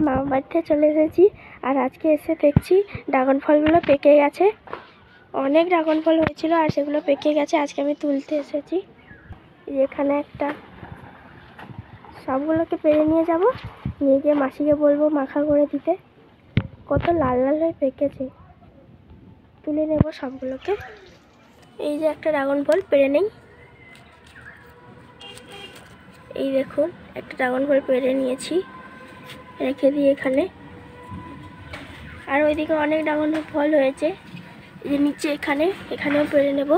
মামা বাড়িতে চলে এসেছি। আর আজকে এসে দেখছি ড্রাগন ফলগুলো পেকে গেছে। অনেক ড্রাগন ফল হয়েছিল আর সেগুলো পেকে গেছে। আজকে আমি তুলতে এসেছি। এখানে একটা, সবগুলোকে পেরে নিয়ে যাব, নিয়ে গিয়ে মাসিকে বলবো মাখা করে দিতে। কত লাল লাল হয়ে পেকেছে, তুলে নেব সবগুলোকে। এই যে একটা ড্রাগন ফল পেরে নেই। এই দেখুন একটা ড্রাগন ফল পেরে নিয়েছি, রেখে দিই এখানে। আর ওইদিকে অনেক ড্রাগন ফল হয়েছে, এই যে নিচে এখানেও পেরে নেব।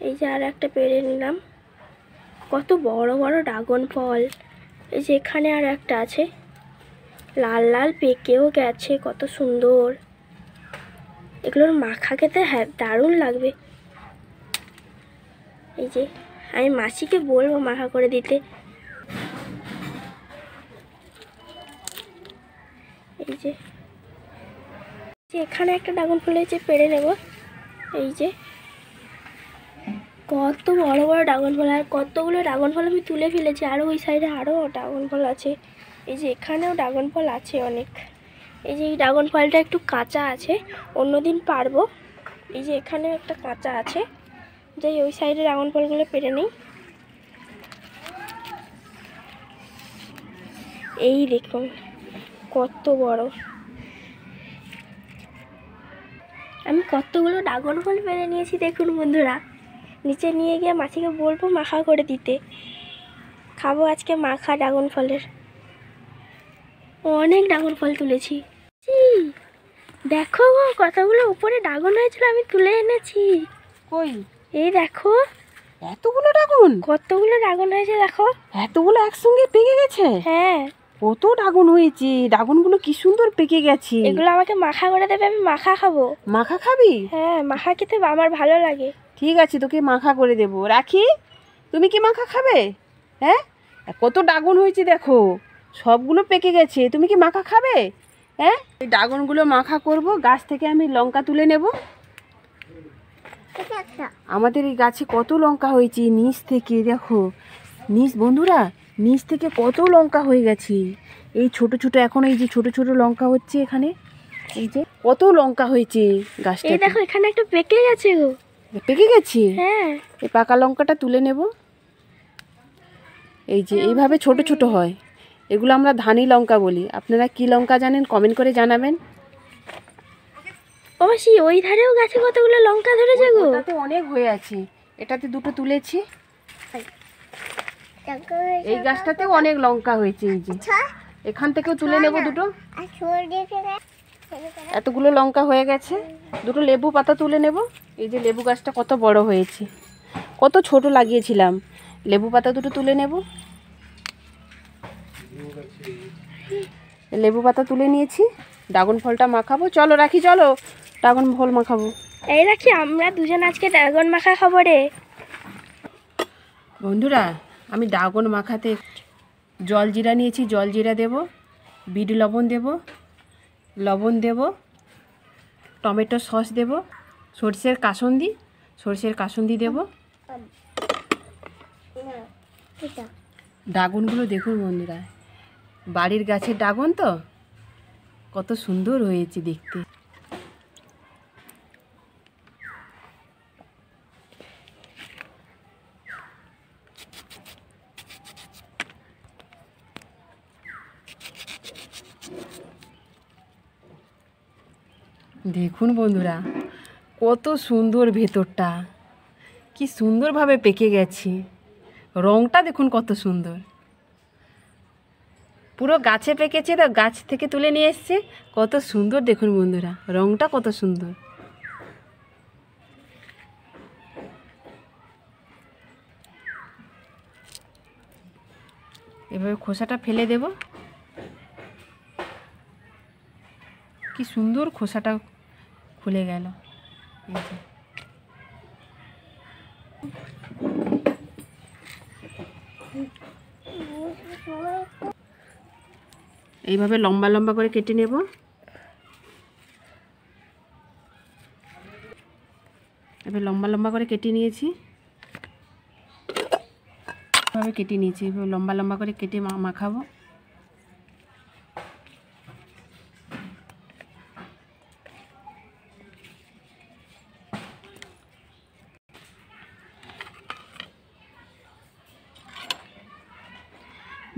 এই যে আর একটা পেরে নিলাম। কত বড় বড় ড্রাগন ফল। এই যে এখানে আর একটা আছে, লাল লাল পেকেও গেছে, কত সুন্দর। এগুলোর মাখা খেতে হ্যাঁ দারুণ লাগবে। এই যে আমি মাসিকে বলবো মাখা করে দিতে। এই যে এখানে একটা ড্রাগন ফল হয়েছে, পেরে নেব। এই যে কত বড় বড় ড্রাগন ফল, আর কতগুলো ড্রাগন ফল আমি তুলে ফেলেছি। আরও ওই সাইডে আরও ড্রাগন ফল আছে। এই যে এখানেও ড্রাগন ফল আছে অনেক। এই যে এই ড্রাগন ফলটা একটু কাঁচা আছে, অন্যদিন পারবো। এই যে এখানে একটা কাঁচা আছে, যাই ওই সাইডে ড্রাগন ফলগুলো পেরে নিই। এই দেখুন কত বড়। আমি কতগুলো ড্রাগন ফল পেরে নিয়েছি দেখুন বন্ধুরা। নিচে নিয়ে গিয়ে মাসিকে বলবো মাখা করে দিতে। খাবো আজকে মাখা ড্রাগন ফলের। অনেক ড্রাগন ফল তুলেছি। দেখো গো কতগুলো উপরে ড্রাগন হয়েছিল, আমি তুলে এনেছি। কই? এই দেখো এতগুলো ড্রাগন, কতগুলো ড্রাগন হয়েছে দেখো। এতগুলো একসঙ্গে পেকে গেছে? হ্যাঁ, কত ড্রাগন হয়েছে। ড্রাগনগুলো কি সুন্দর পেকে গেছে। এগুলো আমাকে মাখা করে দেবে, আমি মাখা খাবো। মাখা খাবি? হ্যাঁ, মাখা খেতে আমার ভালো লাগে। ঠিক আছে, তোকে মাখা করে দেবো। রাখি, তুমি কি মাখা খাবে? হ্যাঁ, কত ড্রাগন হয়েছে দেখো, সবগুলো পেকে গেছে। তুমি কি মাখা খাবে? হ্যাঁ, এই ড্রাগনগুলো মাখা করব। গাছ থেকে আমি লঙ্কা তুলে নেব। আমাদের এই গাছে কত লঙ্কা হয়েছে, নিচ থেকে দেখো, নিচ বন্ধুরা, নিচ থেকে কত লঙ্কা হয়ে গেছে। এই ছোট ছোট, এখন এই যে ছোট ছোট লঙ্কা হচ্ছে এখানে। এই যে কত লঙ্কা হয়েছে গাছটা। এই দেখো এখানে একটা পেকে গেছে গো। পেকে গেছে? হ্যাঁ, এই পাকা লঙ্কাটা তুলে নেব। এই যে এইভাবে ছোট ছোট হয়, এগুলো আমরা ধানি লঙ্কা বলি। আপনারা কি লঙ্কা জানেন কমেন্ট করে জানাবেন। ও মাসি ওই ধারেও গাছে কতগুলো লঙ্কা ধরেছে গো। এটাতে অনেক হয়ে আছে, এটাতে দুটো তুলেছি। এই গাছটাতেও অনেক লঙ্কা হয়েছে। এই যে এখান থেকেও তুলে নেব দুটো। এতগুলো লঙ্কা হয়ে গেছে, দুটো লেবু পাতা তুলে নেব। এই যে লেবু গাছটা কত বড় হয়েছে, কত ছোট লাগিয়েছিলাম। লেবু পাতা দুটো তুলে নেব। লেবু পাতা তুলে নিয়েছি, ড্রাগন ফলটা মাখাবো। চলো রাখি, চলো ড্রাগন ফল মাখাবো। এই রাখি, আমরা দুজন আজকে ড্রাগন মাখা খাবো রে। বন্ধুরা, আমি ড্রাগন মাখাতে জল জিরা নিয়েছি, জল জিরা দেব, বিট লবণ দেব, লবণ দেব, টমেটো সস দেব, সরষের কাসুন্দি দেব। ড্রাগনগুলো দেখুন বন্ধুরা, বাড়ির গাছের ড্রাগন তো কত সুন্দর হয়েছে দেখতে। দেখুন বন্ধুরা কত সুন্দর ভেতরটা, কি সুন্দরভাবে পেকে গেছে। রংটা দেখুন কত সুন্দর, পুরো গাছে পেকেছে তো, গাছ থেকে তুলে নিয়ে এসছে। কত সুন্দর দেখুন বন্ধুরা, রংটা কত সুন্দর। এভাবে খোসাটা ফেলে দেব। কি সুন্দর খোসাটা খুলে গেল। এই যে এইভাবে লম্বা লম্বা করে কেটে নেব। এবার লম্বা লম্বা করে কেটে নিয়েছি। এভাবে কেটে নিয়েছি, এভাবে লম্বা লম্বা করে কেটে মাখাবো।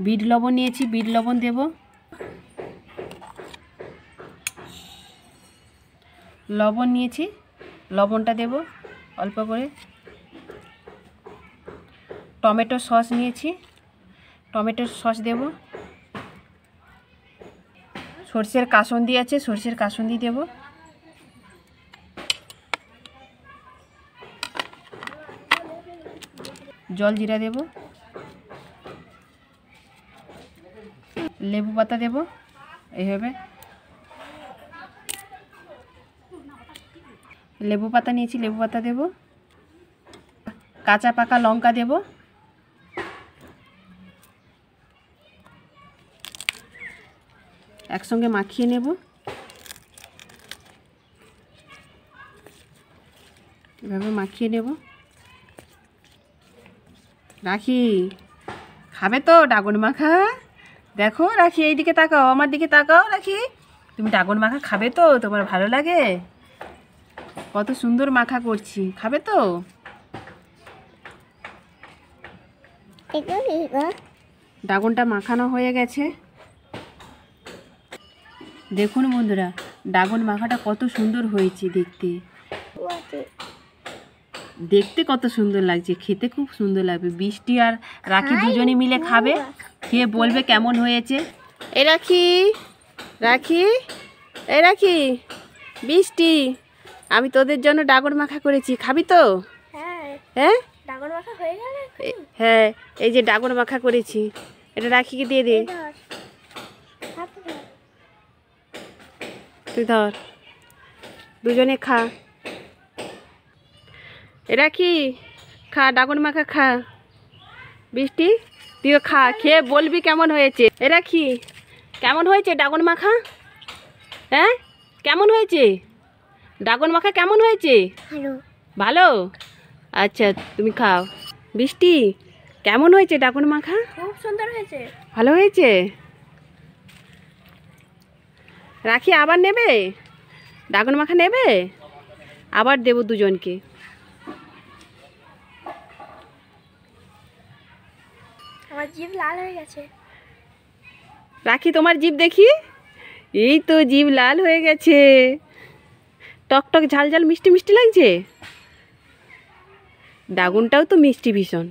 বিট লবণ নিয়েছি, বিট লবণ দেব। লবণ নিয়েছি, লবণটা দেব অল্প করে। টমেটো সস নিয়েছি, টমেটো সস দেব। সরষের কাসুন্দি আছে, সরষের কাসুন্দি দেব। জল জিরা দেব। লেবু পাতা দেব এইভাবে। লেবু পাতা নিয়েছি, লেবু পাতা দেব। কাঁচা পাকা লঙ্কা দেব। একসঙ্গে মাখিয়ে নেব। এভাবে মাখিয়ে নেব। রাখি খাবে তো ড্রাগন মাখা? দেখো রাখি, এই দিকে তাকাও, আমার দিকে তাকাও। রাখি, তুমি ড্রাগন মাখা খাবে তো? তোমার ভালো লাগে? কত সুন্দর মাখা করছি, খাবে তো? ড্রাগনটা মাখানো হয়ে গেছে। দেখুন বন্ধুরা, ড্রাগন মাখাটা কত সুন্দর হয়েছে দেখতে। দেখতে কত সুন্দর লাগছে, খেতে খুব সুন্দর লাগবে। বৃষ্টি আর রাখি দুজনে মিলে খাবে, খেয়ে বলবে কেমন হয়েছে। এই রাখি, রাখি, এই রাখি, বৃষ্টি, আমি তোদের জন্য ড্রাগন মাখা করেছি, খাবি তো? হ্যাঁ, ড্রাগন মাখা হয়ে গেল। হ্যাঁ, এই যে ড্রাগন মাখা করেছি, এটা রাখিকে দিয়ে দে। তুই ধর, দুজনে খা। এরা কি খা, ড্রাগন মাখা খা। বৃষ্টি, তুইও খা, খেয়ে বলবি কেমন হয়েছে। এরা কি কেমন হয়েছে ড্রাগন মাখা? হ্যাঁ, কেমন হয়েছে ড্রাগন মাখা? কেমন হয়েছে? ভালো। আচ্ছা, তুমি খাও। বৃষ্টি, কেমন হয়েছে ড্রাগন মাখা? খুব সুন্দর হয়েছে। ভালো হয়েছে। রাখি আবার নেবে? ড্রাগন মাখা নেবে? আবার দেবো দুজনকে। আমার জিভ লাল হয়ে গেছে। রাখি তোমার জিভ দেখি। এই তো জিভ লাল হয়ে গেছে, টক টক ঝাল ঝাল মিষ্টি মিষ্টি লাগছে। ড্রাগনটাও তো মিষ্টি ভীষণ।